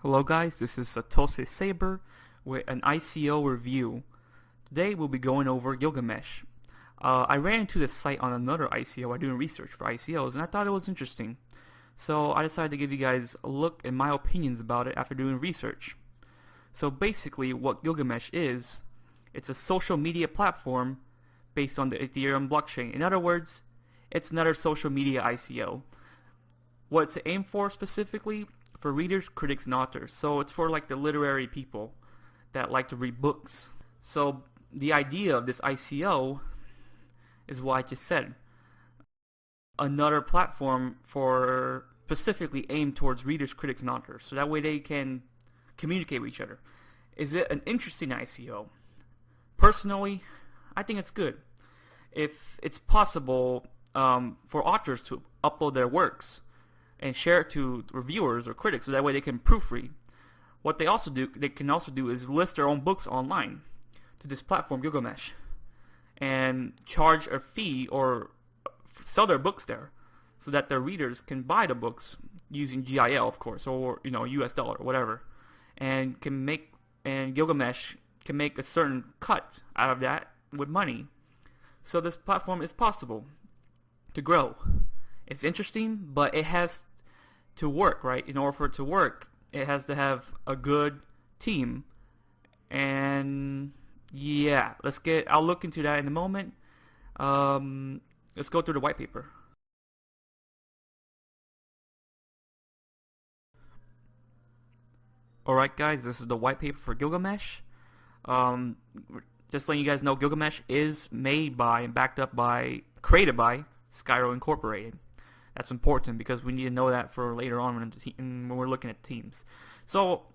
Hello guys, this is Satoshi Saber with an ICO review. Today we'll be going over Gilgamesh. I ran into this site on another ICO. I'm doing research for ICOs and I thought it was interesting. So I decided to give you guys a look at my opinions about it after doing research. So basically what Gilgamesh is, it's a social media platform based on the Ethereum blockchain. In other words, it's another social media ICO. What it's aimed for specifically? For readers, critics, and authors. So it's for like the literary people that like to read books. So the idea of this ICO is what I just said. Another platform for specifically aimed towards readers, critics, and authors. So that way they can communicate with each other. Is it an interesting ICO? Personally, I think it's good. If it's possible for authors to upload their works and share it to reviewers or critics so that way they can proofread. What they can also do is list their own books online to this platform Gilgamesh and charge a fee or sell their books there so that their readers can buy the books using GIL, of course, or US dollar or whatever, and Gilgamesh can make a certain cut out of that with money. So this platform is possible to grow. It's interesting, but it has to work, right? In order for it to work, it has to have a good team. And yeah, I'll look into that in a moment. Let's go through the white paper. Alright guys, this is the white paper for Gilgamesh. Just letting you guys know, Gilgamesh is made by and created by Skyro Incorporated. That's important because we need to know that for later on when we're looking at teams. So,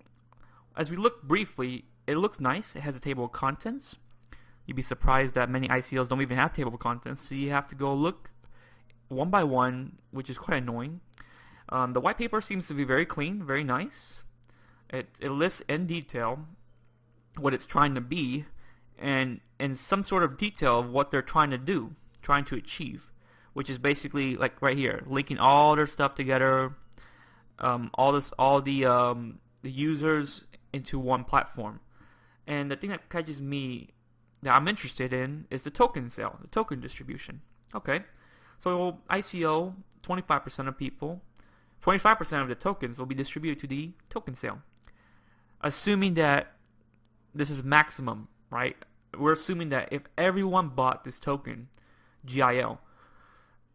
as we look briefly, it looks nice. It has a table of contents. You'd be surprised that many ICOs don't even have table of contents, so you have to go look one by one, which is quite annoying. The white paper seems to be very clean, very nice. It lists in detail what it's trying to be, and in some sort of detail of what they're trying to achieve. Which is basically like right here, linking all their stuff together, all the users into one platform. And the thing that catches me, that I'm interested in, is the token sale, the token distribution. Okay, so ICO, 25% of people, 25% of the tokens will be distributed to the token sale. Assuming that this is maximum, right? We're assuming that if everyone bought this token, GIL.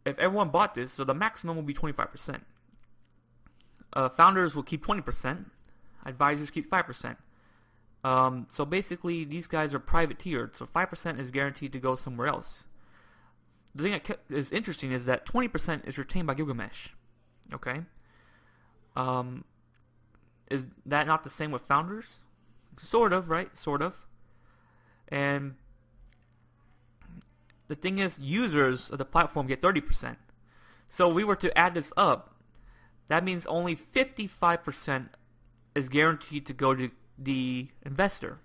If everyone bought this, so the maximum will be 25%. Founders will keep 20%. Advisors keep 5%. So basically, these guys are private tiered, so 5% is guaranteed to go somewhere else. The thing that is interesting is that 20% is retained by Gilgamesh. Okay? Is that not the same with founders? Sort of, right? Sort of. And the thing is, users of the platform get 30%. So if we were to add this up, that means only 55% is guaranteed to go to the investor,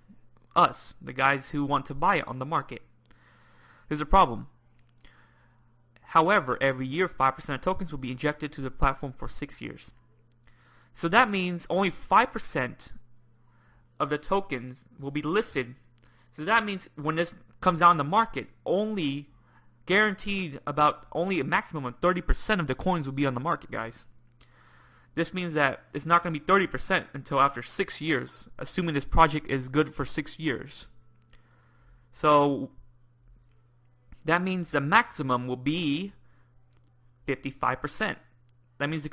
us, the guys who want to buy it on the market. There's a problem. However, every year 5% of tokens will be injected to the platform for 6 years. So that means only 5% of the tokens will be listed. So that means when this comes down the market, only a maximum of 30% of the coins will be on the market, guys. This means that it's not going to be 30% until after 6 years, assuming this project is good for 6 years. So that means the maximum will be 55%. That means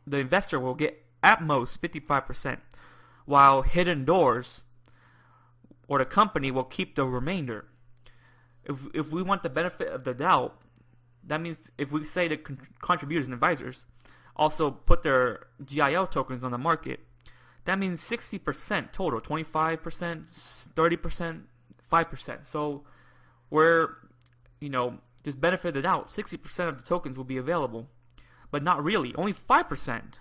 the investor will get at most 55%, while Hidden Doors or the company will keep the remainder. If we want the benefit of the doubt, that means if we say the contributors and advisors also put their GIL tokens on the market, that means 60% total, 25%, 30%, 5%. So just benefit of the doubt, 60% of the tokens will be available, but not really. Only 5%,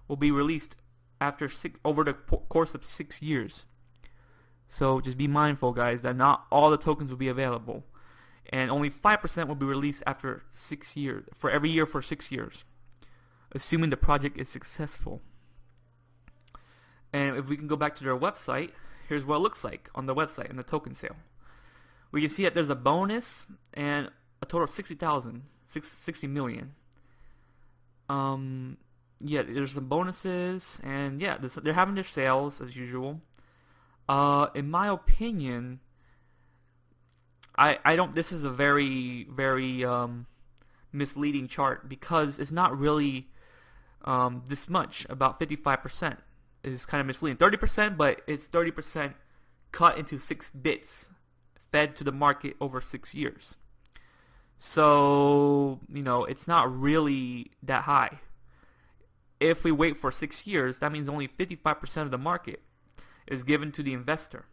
will be released over the course of 6 years. So just be mindful, guys, that not all the tokens will be available. And only 5% will be released after 6 years, for every year for 6 years. Assuming the project is successful. And if we can go back to their website, here's what it looks like on the website in the token sale. We can see that there's a bonus and a total of 60 million. Yeah, there's some bonuses, and yeah, they're having their sales as usual. In my opinion, I don't. This is a very misleading chart because it's not really this much. About 55% is kind of misleading. 30%, but it's 30% cut into 6 bits, fed to the market over 6 years. So it's not really that high. If we wait for 6 years, that means only 55% of the market is given to the investor,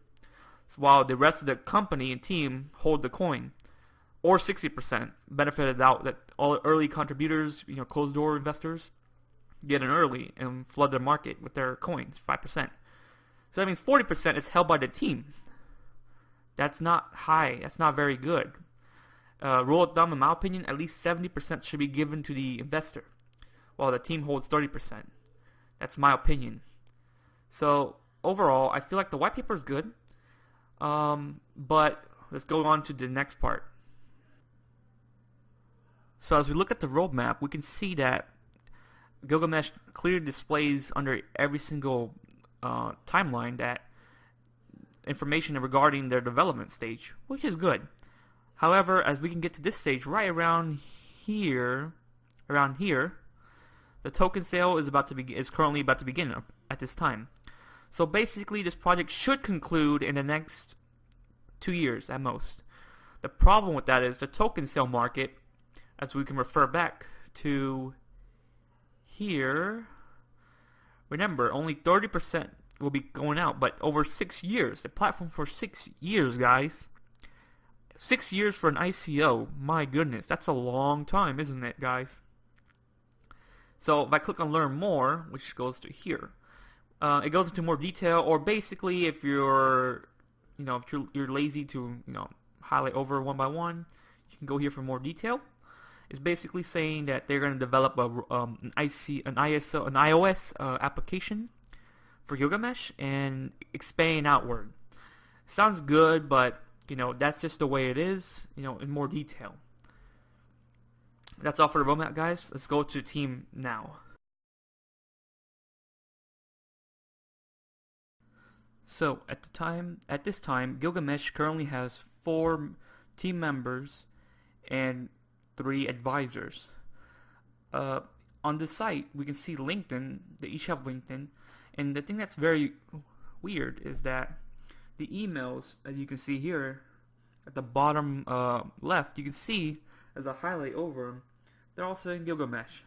so while the rest of the company and team hold the coin, or 60% benefited out that all early contributors, closed door investors, get in early and flood the market with their coins, 5%. So that means 40% is held by the team. That's not high. That's not very good. Rule of thumb, in my opinion, at least 70% should be given to the investor, while the team holds 30%. That's my opinion. So overall, I feel like the white paper is good, but let's go on to the next part. So as we look at the roadmap, we can see that Gilgamesh clearly displays under every single timeline that information regarding their development stage, which is good. However, as we can get to this stage, right around here, the token sale is currently about to begin at this time. So basically, this project should conclude in the next 2 years at most. The problem with that is the token sale market, as we can refer back to here. Remember, only 30% will be going out, but over 6 years. The platform for 6 years, guys. 6 years for an ICO. My goodness, that's a long time, isn't it, guys? So if I click on Learn More, which goes to here, it goes into more detail. Or basically, if you're lazy to highlight over one by one, you can go here for more detail. It's basically saying that they're going to develop an iOS application for Gilgamesh and expand outward. Sounds good, but that's just the way it is. In more detail. That's all for the roadmap, guys. Let's go to team now. So at this time, Gilgamesh currently has 4 team members and 3 advisors. On the site, we can see LinkedIn. They each have LinkedIn, and the thing that's very weird is that the emails, as you can see here at the bottom left, you can see as a highlight over them, they're also in Gilgamesh.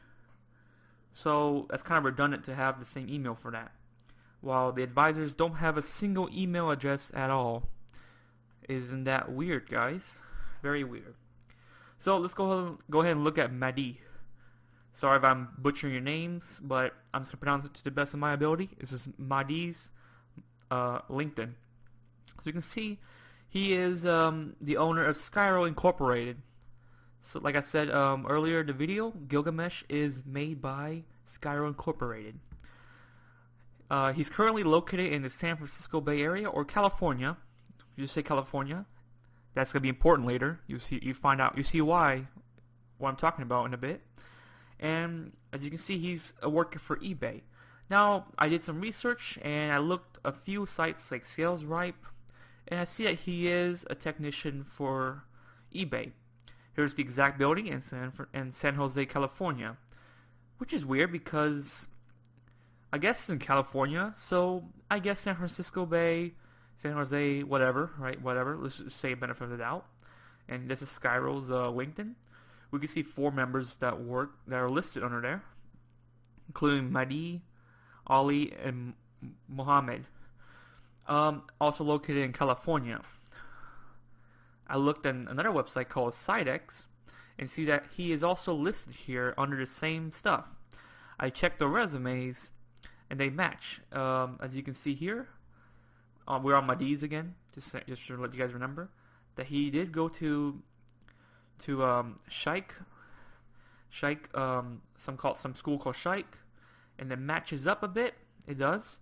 So that's kind of redundant to have the same email for that, while the advisors don't have a single email address at all. Isn't that weird, guys? Very weird. So let's go ahead and look at Madi. Sorry if I'm butchering your names, but I'm just going to pronounce it to the best of my ability. This is Madi's LinkedIn. So you can see he is the owner of Skyro Incorporated. So like I said earlier in the video, Gilgamesh is made by Skyro Incorporated. He's currently located in the San Francisco Bay Area or California. You just say California. That's going to be important later. You see why, what I'm talking about in a bit. And as you can see, he's a worker for eBay. Now, I did some research and I looked a few sites like SalesRipe, and I see that he is a technician for eBay. Here's the exact building in San Jose, California, which is weird because I guess it's in California, so I guess San Francisco Bay, San Jose, whatever, right? Whatever. Let's just say benefit of the doubt. And this is Skyro's LinkedIn. We can see 4 members that are listed under there, including Madi, Ali, and Mohammed. Also located in California. I looked at another website called Sidex and see that he is also listed here under the same stuff. I checked the resumes and they match. As you can see here, we're on Madi's again, just to let you guys remember that he did go to Shaikh, some school called Shaikh, and it matches up a bit. It does.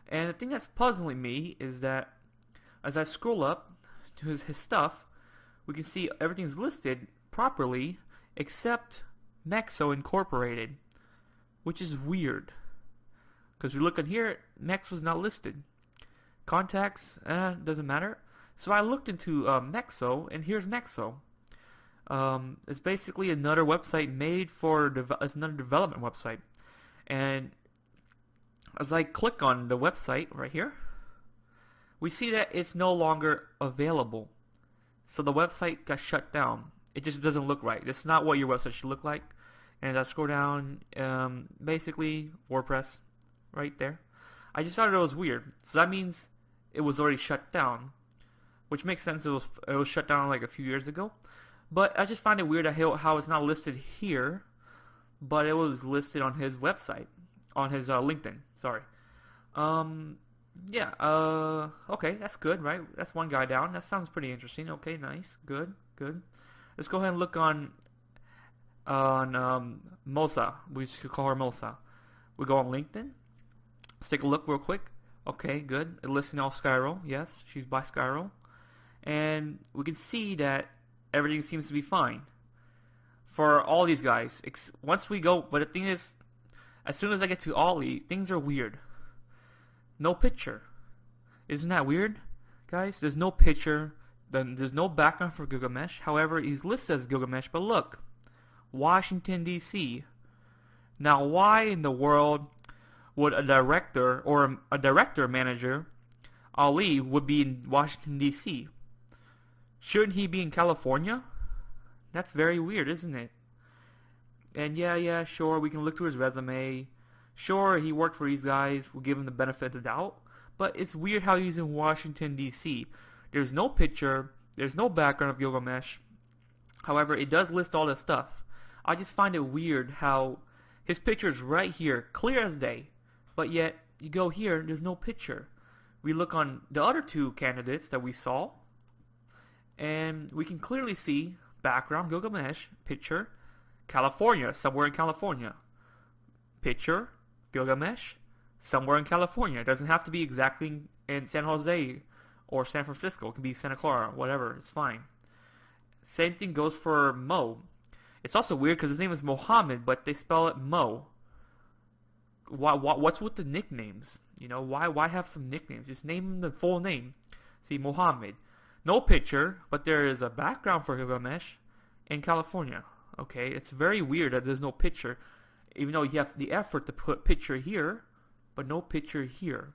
And the thing that's puzzling me is that as I scroll up to his stuff, we can see everything's listed properly except Mexo Incorporated, which is weird. Because we look in here, Mexo's not listed. Contacts, doesn't matter. So I looked into Mexo, and here's Mexo. It's basically another website made for it's another development website. And as I click on the website right here, we see that it's no longer available. So the website got shut down. It just doesn't look right. It's not what your website should look like. And as I scroll down, basically WordPress right there. I just thought it was weird. So that means it was already shut down, which makes sense. It was shut down like a few years ago. But I just find it weird how it's not listed here, but it was listed on his website, on his LinkedIn. Sorry. Yeah. Okay, that's good, right? That's one guy down. That sounds pretty interesting. Okay, nice, good. Let's go ahead and look on Mosa. We should call her Mosa. We go on LinkedIn. Let's take a look real quick. Okay, good. Listing all Skyro. Yes, she's by Skyro. And we can see that everything seems to be fine for all these guys. Once we go, but the thing is, as soon as I get to Ollie, things are weird. No picture. Isn't that weird, guys? There's no picture. Then there's no background for Gilgamesh. However, he's listed as Gilgamesh, but look, Washington D.C. Now, why in the world would a director or a director manager, Ali, would be in Washington D.C.? Shouldn't he be in California? That's very weird, isn't it? And yeah, sure, we can look through his resume. Sure, he worked for these guys. We'll give him the benefit of the doubt. But it's weird how he's in Washington, D.C. There's no picture. There's no background of Gilgamesh. However, it does list all this stuff. I just find it weird how his picture is right here, clear as day. But yet, you go here, there's no picture. We look on the other two candidates that we saw, and we can clearly see background Gilgamesh, picture, California, somewhere in California. Picture, Gilgamesh, somewhere in California. It doesn't have to be exactly in San Jose or San Francisco. It can be Santa Clara, whatever. It's fine. Same thing goes for Mo. It's also weird because his name is Mohammed, but they spell it Mo. What's with the nicknames? You know, why have some nicknames? Just name the full name. See, Mohammed. No picture, but there is a background for Gilgamesh in California. Okay, it's very weird that there's no picture, even though you have the effort to put picture here, but no picture here.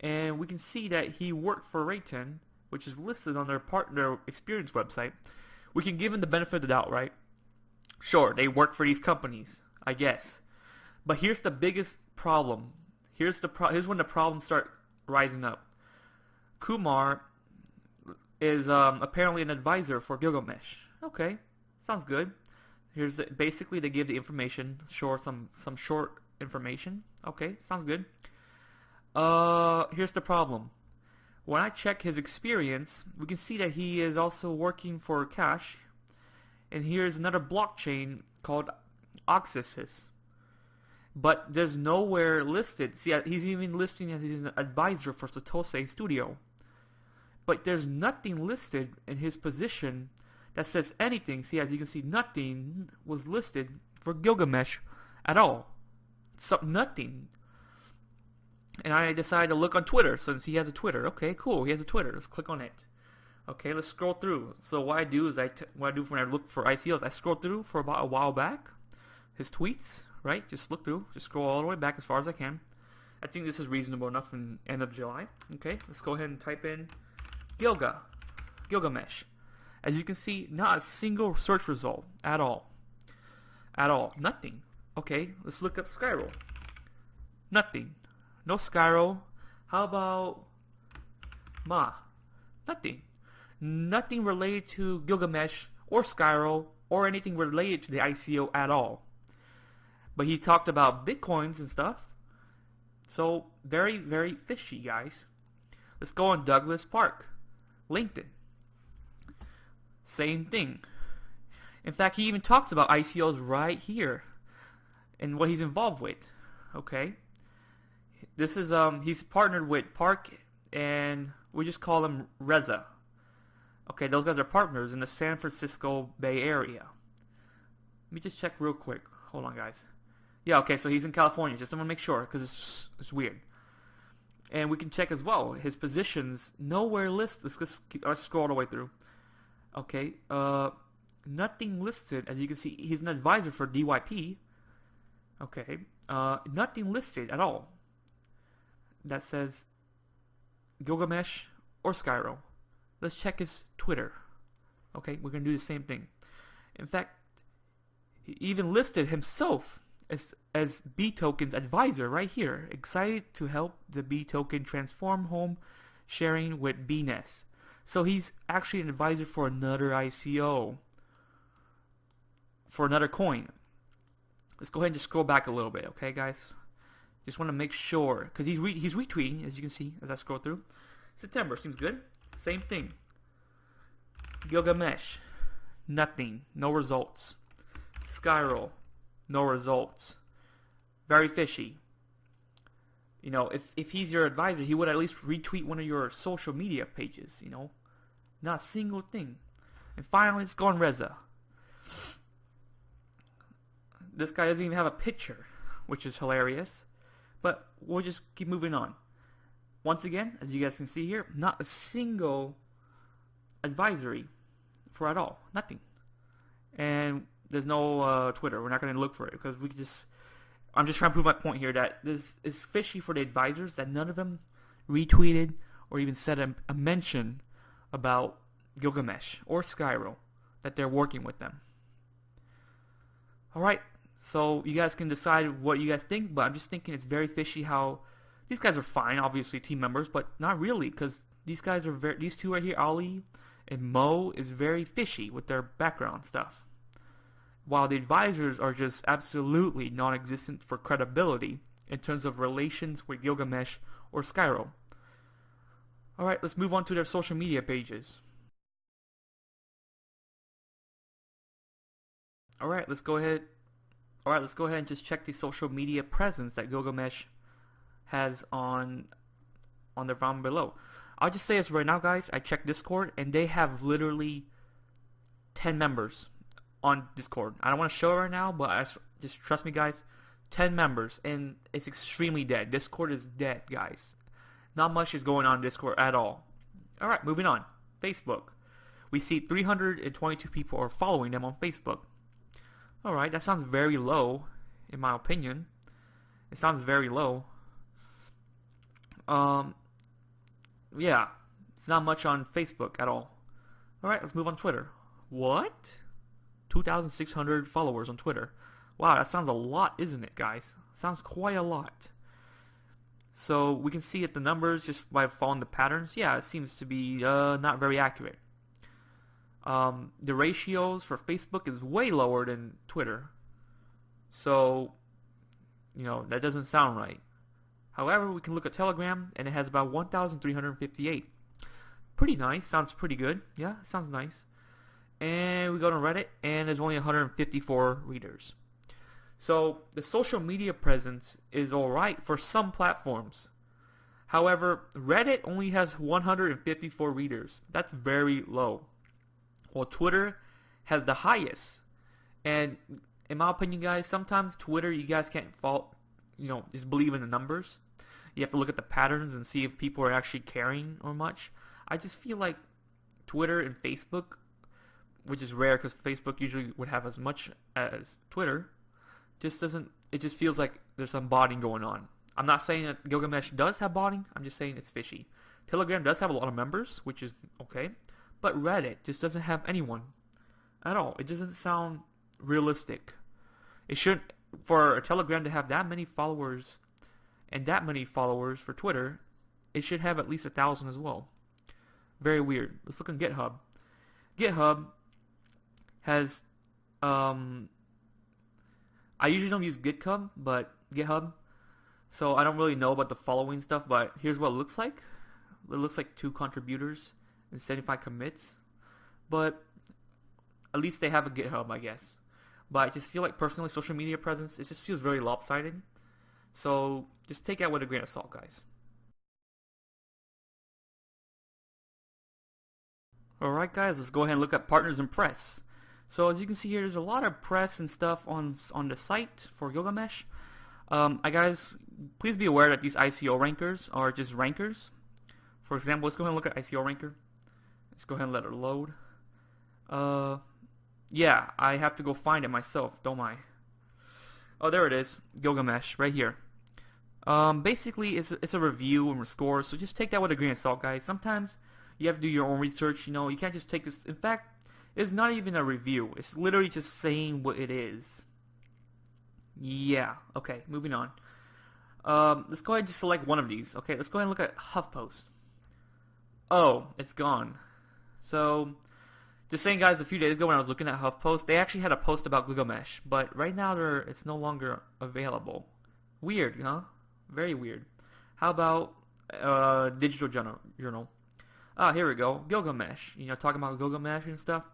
And we can see that he worked for Rayton, which is listed on their partner experience website. We can give him the benefit of the doubt, right? Sure, they work for these companies, I guess. But here's the biggest problem. Here's when the problems start rising up. Kumar is apparently an advisor for Gilgamesh. Okay, sounds good. Here's basically they give the information, some short information. Okay, sounds good. Here's the problem. When I check his experience, we can see that he is also working for Cash. And here's another blockchain called Oxysis. But there's nowhere listed. See, he's even listing as he's an advisor for Satoshi Studio. But there's nothing listed in his position that says anything. See, as you can see, nothing was listed for Gilgamesh at all. So, nothing. And I decided to look on Twitter since he has a Twitter. Okay, cool. He has a Twitter. Let's click on it. Okay, let's scroll through. So what I do when I look for ICOs, I scroll through for about a while back. His tweets, right? Just look through. Just scroll all the way back as far as I can. I think this is reasonable enough in end of July. Okay, let's go ahead and type in Gilgamesh. As you can see, not a single search result at all. At all. Nothing. Okay, let's look up Skyro. Nothing. No Skyro. How about Ma? Nothing. Nothing related to Gilgamesh or Skyro or anything related to the ICO at all. But he talked about Bitcoins and stuff. So, very, very fishy, guys. Let's go on Douglas Park. LinkedIn. Same thing. In fact, he even talks about ICOs right here and what he's involved with. Okay. This is he's partnered with Park, and we just call him Reza. Okay, those guys are partners in the San Francisco Bay Area. Let me just check real quick. Hold on, guys. Yeah, okay, so he's in California. Just want to make sure, because it's weird. And we can check as well his positions nowhere listed. Let's scroll all the way through. Okay, nothing listed. As you can see, he's an advisor for DYP. Okay, nothing listed at all that says Gilgamesh or Skyro. Let's check his Twitter. Okay, we're going to do the same thing. In fact, he even listed himself as B Token's advisor right here. Excited to help the B Token transform home sharing with BNES. So he's actually an advisor for another ICO. For another coin. Let's go ahead and just scroll back a little bit, okay, guys? Just want to make sure, because he's retweeting, as you can see, as I scroll through. September seems good. Same thing. Gilgamesh, nothing, no results. Skyro, no results. Very fishy. You know, if he's your advisor, he would at least retweet one of your social media pages, you know. Not a single thing. And finally, let's go on Reza. This guy doesn't even have a picture, which is hilarious. But we'll just keep moving on. Once again, as you guys can see here, not a single advisory for at all. Nothing. And there's no Twitter. We're not going to look for it because I'm just trying to prove my point here that this is fishy for the advisors that none of them retweeted or even said a mention about Gilgamesh or Skyro, that they're working with them. Alright, so you guys can decide what you guys think, but I'm just thinking it's very fishy how these guys are fine, obviously team members, but not really, because these guys are these two right here, Ali and Mo, is very fishy with their background stuff. While the advisors are just absolutely non-existent for credibility in terms of relations with Gilgamesh or Skyro. Alright, let's move on to their social media pages. Alright, let's go ahead and just check the social media presence that Gilgamesh has on their forum below. I'll just say this right now, guys. I checked Discord, and they have literally 10 members on Discord. I don't want to show it right now, but just trust me, guys. 10 members, and it's extremely dead. Discord is dead, guys. Not much is going on in Discord at all. Alright, moving on. Facebook. We see 322 people are following them on Facebook. Alright, that sounds very low, in my opinion. It sounds very low. Yeah, it's not much on Facebook at all. Alright, let's move on to Twitter. What? 2,600 followers on Twitter. Wow, that sounds a lot, isn't it, guys? Sounds quite a lot. So, we can see at the numbers just by following the patterns. Yeah, it seems to be not very accurate. The ratios for Facebook is way lower than Twitter. So, you know, that doesn't sound right. However, we can look at Telegram, and it has about 1,358. Pretty nice. Sounds pretty good. Yeah, sounds nice. And we go to Reddit, and there's only 154 readers. So, the social media presence is alright for some platforms. However, Reddit only has 154 readers. That's very low. Well, Twitter has the highest. And in my opinion, guys, sometimes Twitter, you guys can't just believe in the numbers. You have to look at the patterns and see if people are actually caring or much. I just feel like Twitter and Facebook, which is rare because Facebook usually would have as much as Twitter, it just feels like there's some botting going on. I'm not saying that Gilgamesh does have botting, I'm just saying it's fishy. Telegram does have a lot of members, which is okay. But Reddit just doesn't have anyone at all. It doesn't sound realistic. It shouldn't, for Telegram to have that many followers and that many followers for Twitter, it should have at least 1,000 as well. Very weird. Let's look on GitHub. GitHub has, I usually don't use GitHub, so I don't really know about the following stuff, but here's what it looks like. It looks like 2 contributors and 75 commits, but at least they have a GitHub, I guess. But I just feel like personally social media presence, it just feels very lopsided. So just take that with a grain of salt, guys. Alright guys, let's go ahead and look at partners and press. So as you can see here, there's a lot of press and stuff on the site for Gilgamesh. Guys, please be aware that these ICO rankers are just rankers. For example, let's go ahead and look at ICO ranker. Let's go ahead and let it load. Yeah, I have to go find it myself, don't I? Oh, there it is, Gilgamesh, right here. Basically, it's a review and scores, so just take that with a grain of salt, guys. Sometimes you have to do your own research, you know. You can't just take this. In fact, it's not even a review. It's literally just saying what it is. Yeah, okay, moving on. Let's go ahead and just select one of these. Okay, let's go ahead and look at HuffPost. Oh, it's gone. So, just saying, guys, a few days ago when I was looking at HuffPost, they actually had a post about Gilgamesh, but right now it's no longer available. Weird, huh? Very weird. How about Digital Journal? Ah, here we go. Gilgamesh. You know, talking about Gilgamesh and stuff.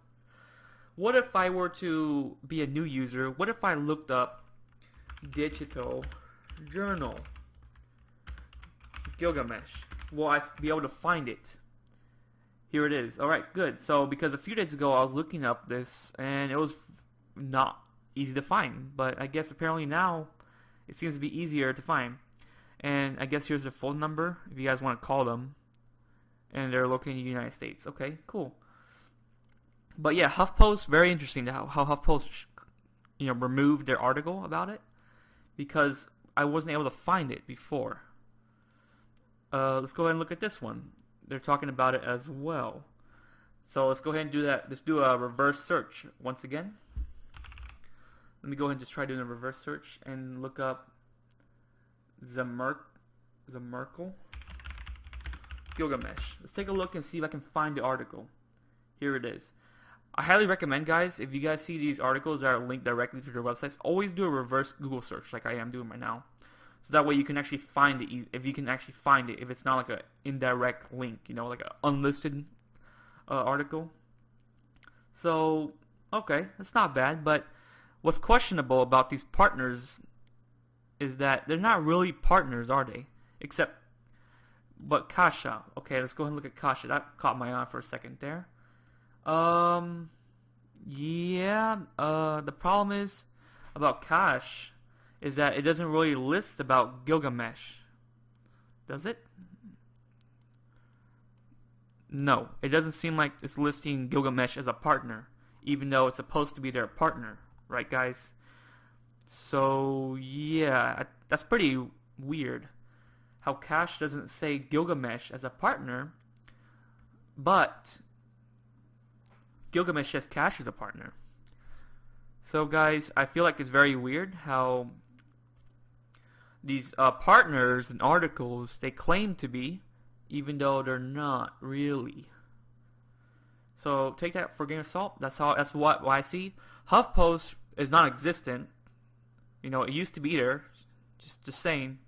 What if I were to be a new user? What if I looked up Digital Journal Gilgamesh? Will I be able to find it? Here it is. Alright, good. So, because a few days ago I was looking up this, and it was not easy to find. But I guess apparently now it seems to be easier to find. And I guess here's the phone number if you guys want to call them. And they're located in the United States. Okay, cool. But yeah, HuffPost, very interesting how HuffPost, you know, removed their article about it, because I wasn't able to find it before. Let's go ahead and look at this one. They're talking about it as well. So let's go ahead and do that. Let's do a reverse search once again. Let me go ahead and just try doing a reverse search and look up Merkle Gilgamesh. Let's take a look and see if I can find the article. Here it is. I highly recommend, guys, if you guys see these articles that are linked directly to their websites, always do a reverse Google search like I am doing right now. So that way you can actually find it, if you can actually find it, if it's not like an indirect link, you know, like an unlisted article. So, okay, that's not bad, but what's questionable about these partners is that they're not really partners, are they? But Kasha. Okay, let's go ahead and look at Kasha. That caught my eye for a second there. Yeah, the problem is about Cash is that it doesn't really list about Gilgamesh. Does it? No, it doesn't seem like it's listing Gilgamesh as a partner, even though it's supposed to be their partner, right, guys? So, yeah, that's pretty weird. How Cash doesn't say Gilgamesh as a partner, but Gilgamesh says Cash as a partner. So guys, I feel like it's very weird how these partners and articles, they claim to be, even though they're not really. So take that for a grain of salt. That's what I see. HuffPost is non-existent. You know, it used to be there. Just saying.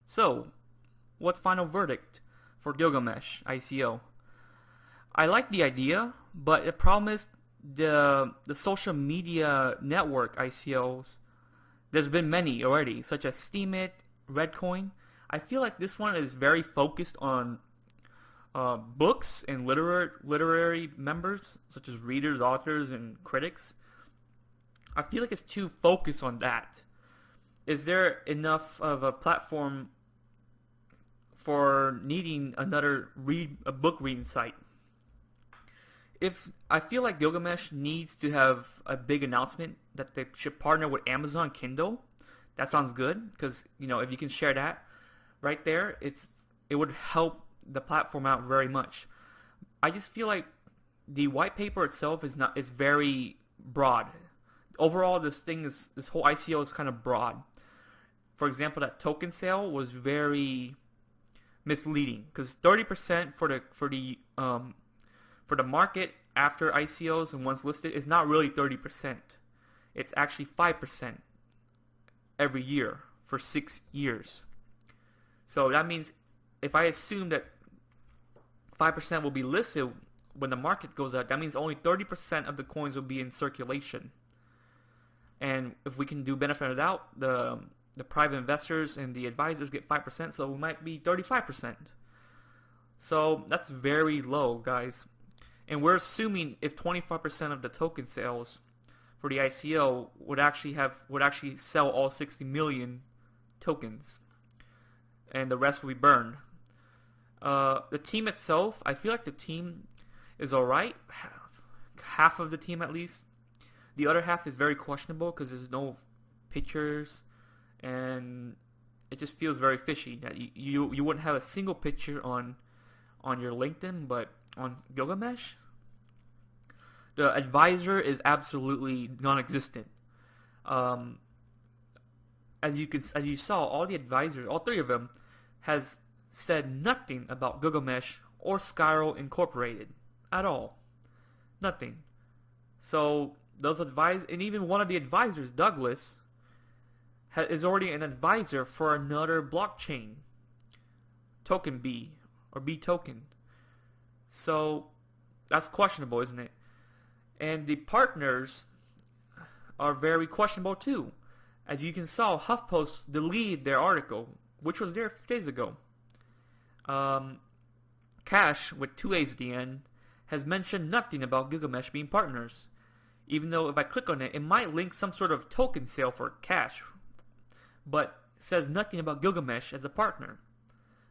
So, what's final verdict for Gilgamesh ICO? I like the idea, but the problem is the social media network ICOs. There's been many already, such as Steemit, Redcoin. I feel like this one is very focused on books and literary members, such as readers, authors, and critics. I feel like it's too focused on that. Is there enough of a platform for needing another book reading site? If I feel like Gilgamesh needs to have a big announcement that they should partner with Amazon Kindle. That sounds good, because you know, if you can share that right there, it would help the platform out very much. I just feel like the white paper itself is very broad. Overall, this whole ICO is kind of broad. For example, that token sale was very misleading, because 30% for the market after ICOs and once listed is not really 30%. It's actually 5% every year for 6 years. So that means if I assume that 5% will be listed when the market goes up, that means only 30% of the coins will be in circulation. And if we can do benefit of the doubt, the private investors and the advisors get 5%, so we might be 35%. So that's very low, guys. And we're assuming if 25% of the token sales for the ICO would actually sell all 60 million tokens, and the rest will be burned. The team itself, I feel like the team is alright. Half of the team at least. The other half is very questionable because there's no pictures, and it just feels very fishy. That you wouldn't have a single picture on your LinkedIn, but on Gilgamesh, the advisor is absolutely non-existent. As you saw, all the advisors, all three of them, has said nothing about Gilgamesh or Skyro Incorporated at all. Nothing. So those and even one of the advisors, Douglas, is already an advisor for another blockchain, Token B or B token. So that's questionable, isn't it? And the partners are very questionable too. As you can saw, HuffPost deleted their article, which was there a few days ago. Cash, with 2 A's at the end, has mentioned nothing about Gilgamesh being partners. Even though if I click on it, it might link some sort of token sale for Cash, but says nothing about Gilgamesh as a partner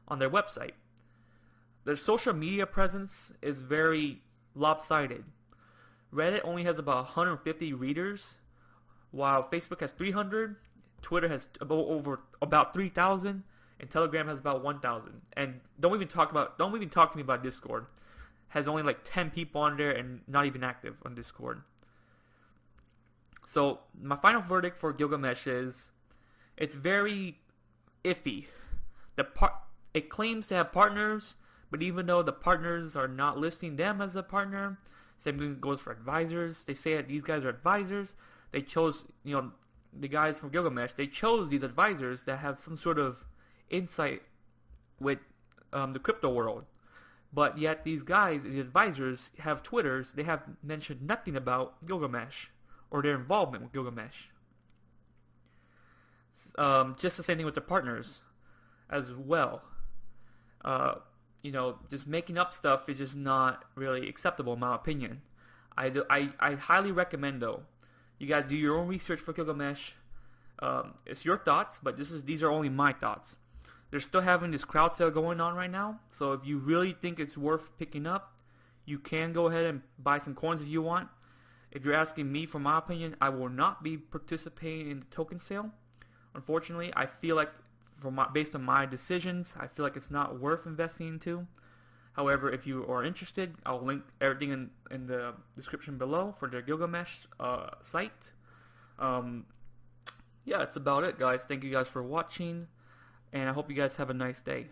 on their website. Their social media presence is very lopsided. Reddit only has about 150 readers, while Facebook has 300, Twitter has about 3,000, and Telegram has about 1,000. And don't even talk to me about Discord. Has only like 10 people on there and not even active on Discord. So my final verdict for Gilgamesh is it's very iffy. It claims to have partners, but even though the partners are not listing them as a partner, same thing goes for advisors. They say that these guys are advisors. They chose, the guys from Gilgamesh, they chose these advisors that have some sort of insight with the crypto world. But yet these guys, these advisors, have Twitters. They have mentioned nothing about Gilgamesh or their involvement with Gilgamesh. Just the same thing with the partners as well. Just making up stuff is just not really acceptable in my opinion. I highly recommend, though, you guys do your own research for Gilgamesh. It's your thoughts, but these are only my thoughts. They're still having this crowd sale going on right now, so if you really think it's worth picking up, you can go ahead and buy some coins if you want. If you're asking me for my opinion, I will not be participating in the token sale. Unfortunately, I feel like, based on my decisions, I feel like it's not worth investing into. However, if you are interested, I'll link everything in the description below for the Gilgamesh site. That's about it, guys. Thank you guys for watching, and I hope you guys have a nice day.